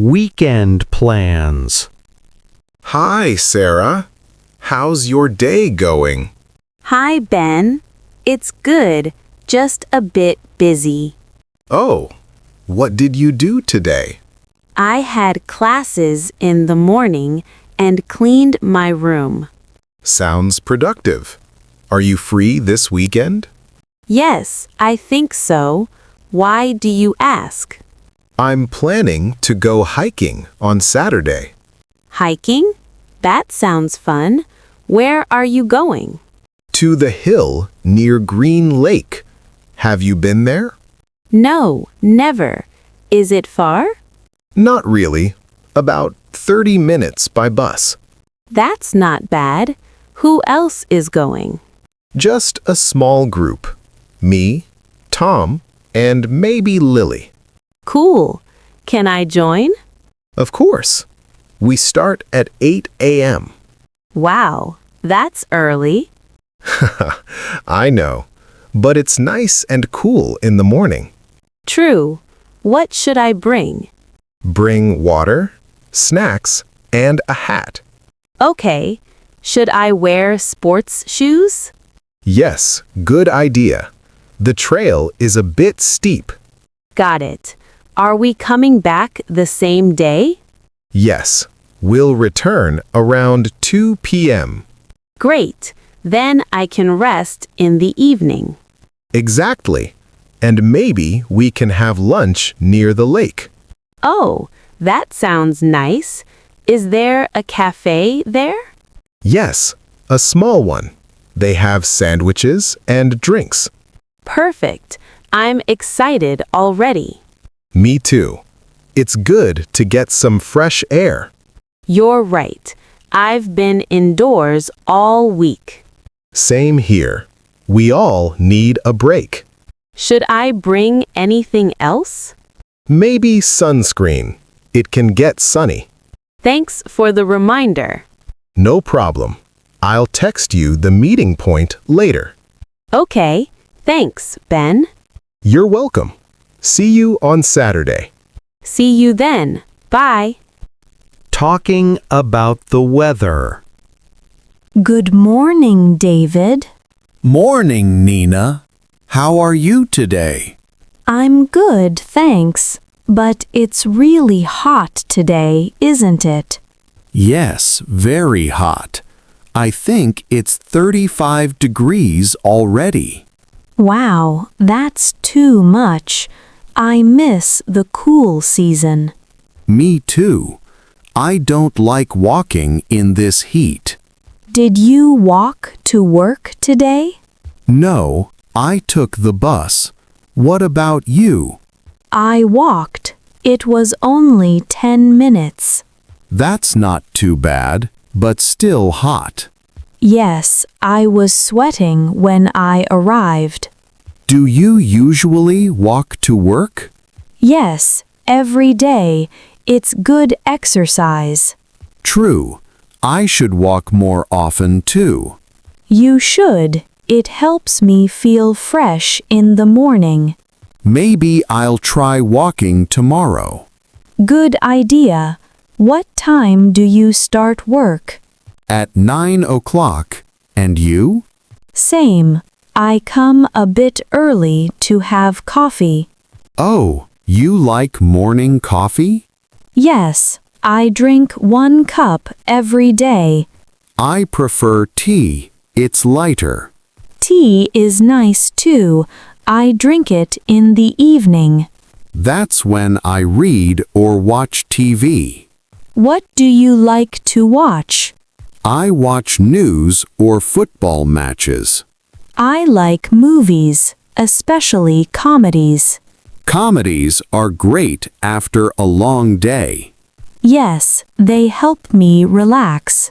Weekend plans. Hi, Sarah. How's your day going? Hi, Ben. It's good, just a bit busy. Oh, what did you do today? I had classes in the morning and cleaned my room. Sounds productive. Are you free this weekend? Yes, I think so. Why do you ask? I'm planning to go hiking on Saturday. Hiking? That sounds fun. Where are you going? To the hill near Green Lake. Have you been there? No, never. Is it far? Not really. About 30 minutes by bus. That's not bad. Who else is going? Just a small group. Me, Tom, and maybe Lily. Cool. Can I join? Of course. We start at 8 a.m. Wow, that's early. I know, but it's nice and cool in the morning. True. What should I bring? Bring water, snacks, and a hat. Okay. Should I wear sports shoes? Yes, good idea. The trail is a bit steep. Got it. Are we coming back the same day? Yes, we'll return around 2 p.m. Great. Then I can rest in the evening. Exactly. And maybe we can have lunch near the lake. Oh, that sounds nice. Is there a cafe there? Yes, a small one. They have sandwiches and drinks. Perfect. I'm excited already. Me too. It's good to get some fresh air. You're right. I've been indoors all week. Same here. We all need a break. Should I bring anything else? Maybe sunscreen. It can get sunny. Thanks for the reminder. No problem. I'll text you the meeting point later. Okay. Thanks, Ben. You're welcome. See you on Saturday. See you then. Bye. Talking about the weather. Good morning, David. Morning, Nina. How are you today? I'm good, thanks. But it's really hot today, isn't it? Yes, very hot. I think it's 35 degrees already. Wow, that's too much. I miss the cool season. Me too. I don't like walking in this heat. Did you walk to work today? No, I took the bus. What about you? I walked. It was only 10 minutes. That's not too bad, but still hot. Yes, I was sweating when I arrived. Do you usually walk to work? Yes, every day. It's good exercise. True. I should walk more often too. You should. It helps me feel fresh in the morning. Maybe I'll try walking tomorrow. Good idea. What time do you start work? At 9 o'clock. And you? Same. I come a bit early to have coffee. Oh, you like morning coffee? Yes, I drink 1 cup every day. I prefer tea. It's lighter. Tea is nice too. I drink it in the evening. That's when I read or watch TV. What do you like to watch? I watch news or football matches. I like movies, especially comedies. Comedies are great after a long day. Yes, they help me relax.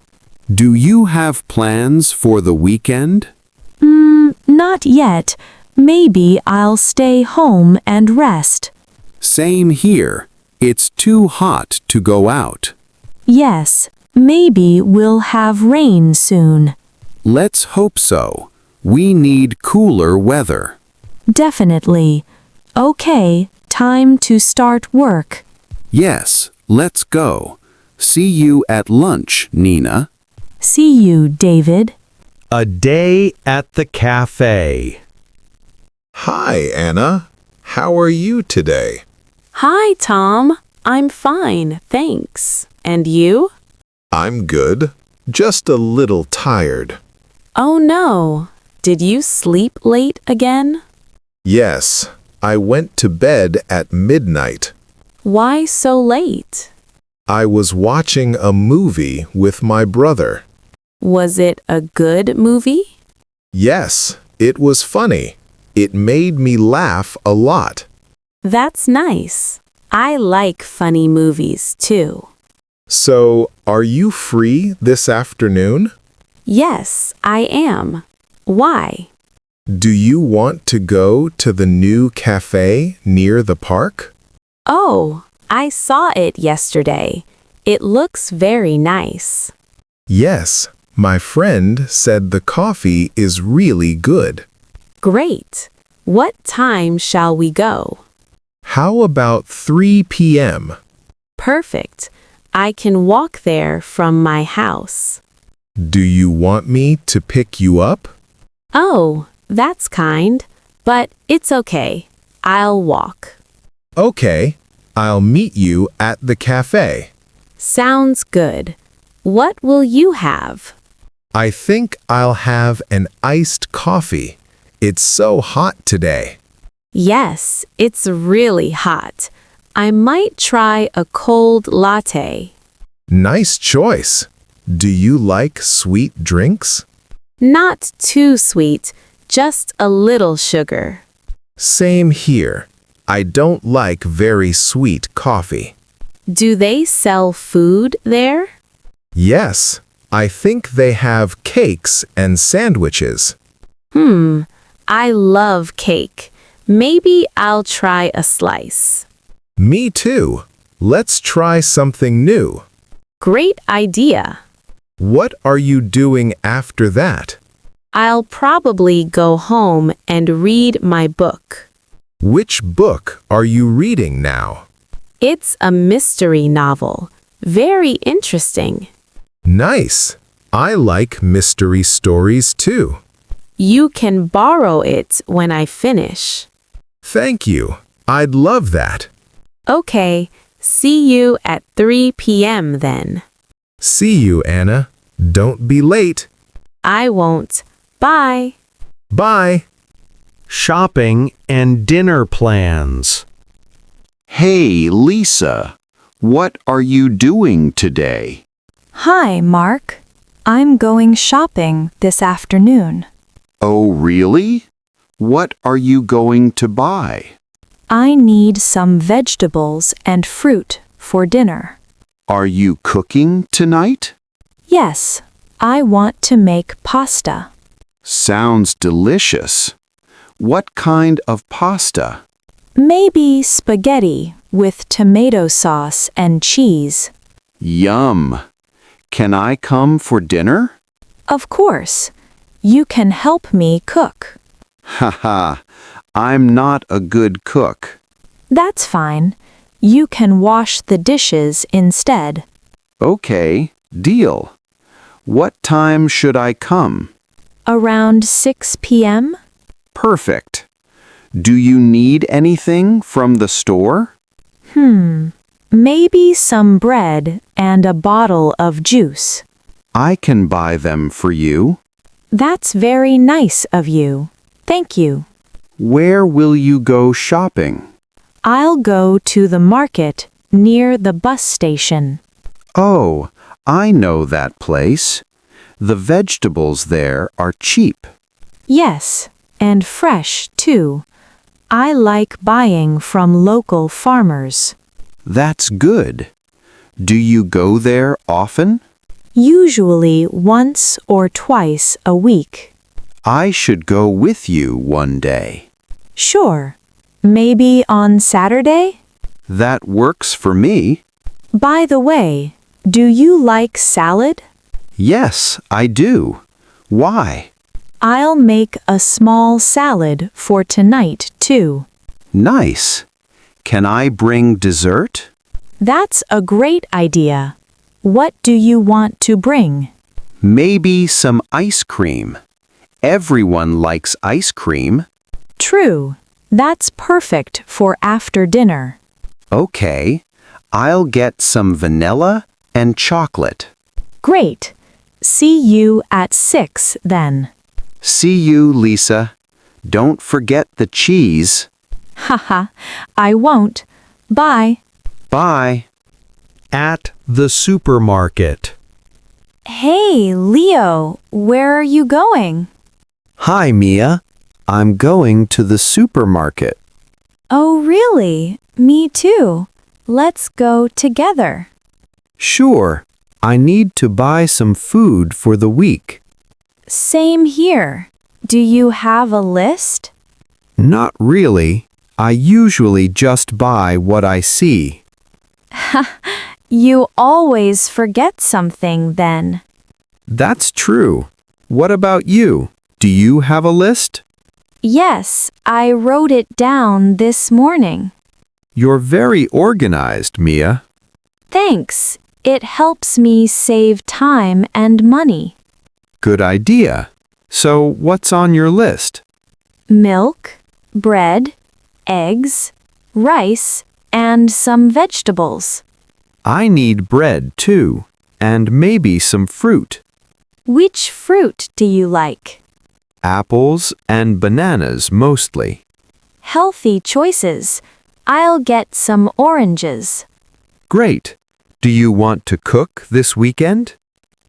Do you have plans for the weekend? Not yet. Maybe I'll stay home and rest. Same here. It's too hot to go out. Yes, maybe we'll have rain soon. Let's hope so. We need cooler weather. Definitely. Okay, time to start work. Yes, Let's go. See you at lunch, Nina. See you, David. A day at the cafe. Hi, Anna. How are you today? Hi, Tom. I'm fine, thanks. And you? I'm good. Just a little tired. Oh no. Did you sleep late again? Yes, I went to bed at midnight. Why so late? I was watching a movie with my brother. Was it a good movie? Yes, it was funny. It made me laugh a lot. That's nice. I like funny movies too. So, are you free this afternoon? Yes, I am. Why? Do you want to go to the new cafe near the park? Oh, I saw it yesterday. It looks very nice. Yes, my friend said the coffee is really good. Great. What time shall we go? How about 3 p.m.? Perfect. I can walk there from my house. Do you want me to pick you up? Oh, that's kind, but it's okay. I'll walk. Okay, I'll meet you at the cafe. Sounds good. What will you have? I think I'll have an iced coffee. It's so hot today. Yes, it's really hot. I might try a cold latte. Nice choice. Do you like sweet drinks? Not too sweet, just a little sugar. Same here. I don't like very sweet coffee. Do they sell food there? Yes, I think they have cakes and sandwiches. I love cake. Maybe I'll try a slice. Me too. Let's try something new. Great idea. What are you doing after that? I'll probably go home and read my book. Which book are you reading now? It's a mystery novel. Very interesting. Nice. I like mystery stories too. You can borrow it when I finish. Thank you. I'd love that. Okay, see you at 3 p.m. then. See you, Anna. Don't be late. I won't. Bye. Bye. Shopping and dinner plans. Hey, Lisa. What are you doing today? Hi, Mark. I'm going shopping this afternoon. Oh, really? What are you going to buy? I need some vegetables and fruit for dinner. Are you cooking tonight? Yes, I want to make pasta. Sounds delicious. What kind of pasta? Maybe spaghetti with tomato sauce and cheese. Yum. Can I come for dinner? Of course. You can help me cook. Haha, I'm not a good cook. That's fine. You can wash the dishes instead. Okay, deal. What time should I come? Around 6 p.m.? Perfect. Do you need anything from the store? Maybe some bread and a bottle of juice. I can buy them for you. That's very nice of you. Thank you. Where will you go shopping? I'll go to the market near the bus station. Oh, I know that place. The vegetables there are cheap. Yes, and fresh too. I like buying from local farmers. That's good. Do you go there often? Usually once or twice a week. I should go with you one day. Sure. Maybe on Saturday? That works for me. By the way, do you like salad? Yes, I do. Why? I'll make a small salad for tonight too. Nice. Can I bring dessert? That's a great idea. What do you want to bring? Maybe some ice cream. Everyone likes ice cream. True. That's perfect for after dinner. Okay, I'll get some vanilla and chocolate. Great. See you at 6 then. See you, Lisa. Don't forget the cheese. Haha, I won't. Bye. Bye. At the supermarket. Hey, Leo, where are you going? Hi, Mia. I'm going to the supermarket. Oh, really? Me too. Let's go together. Sure. I need to buy some food for the week. Same here. Do you have a list? Not really. I usually just buy what I see. You always forget something then. That's true. What about you? Do you have a list? Yes, I wrote it down this morning. You're very organized, Mia. Thanks. It helps me save time and money. Good idea. So, what's on your list? Milk, bread, eggs, rice, and some vegetables. I need bread, too, and maybe some fruit. Which fruit do you like? Apples and bananas mostly. Healthy choices. I'll get some oranges. Great. Do you want to cook this weekend?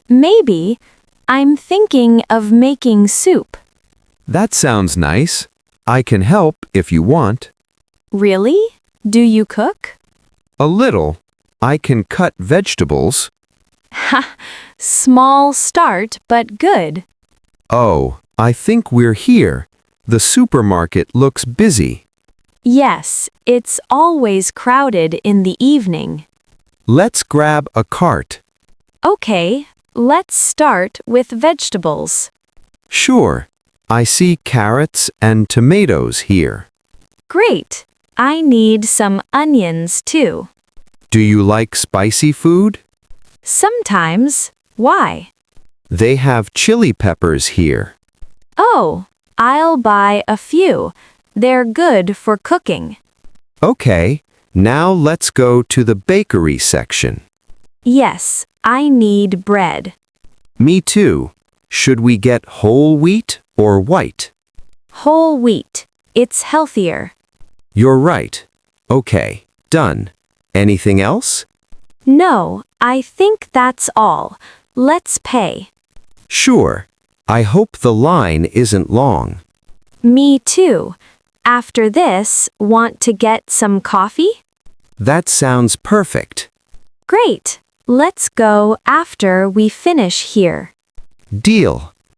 Maybe. I'm thinking of making soup. That sounds nice. I can help if you want. Really? Do you cook? A little. I can cut vegetables. Ha! Small start, but good. Oh, I think we're here. The supermarket looks busy. Yes, it's always crowded in the evening. Let's grab a cart. Okay, let's start with vegetables. Sure. I see carrots and tomatoes here. Great. I need some onions too. Do you like spicy food? Sometimes. Why? They have chili peppers here. Oh, I'll buy a few. They're good for cooking. Okay, now let's go to the bakery section. Yes, I need bread. Me too. Should we get whole wheat or white? Whole wheat. It's healthier. You're right. Okay, done. Anything else? No, I think that's all. Let's pay. Sure. I hope the line isn't long. Me too. After this, want to get some coffee? That sounds perfect. Great. Let's go after we finish here. Deal.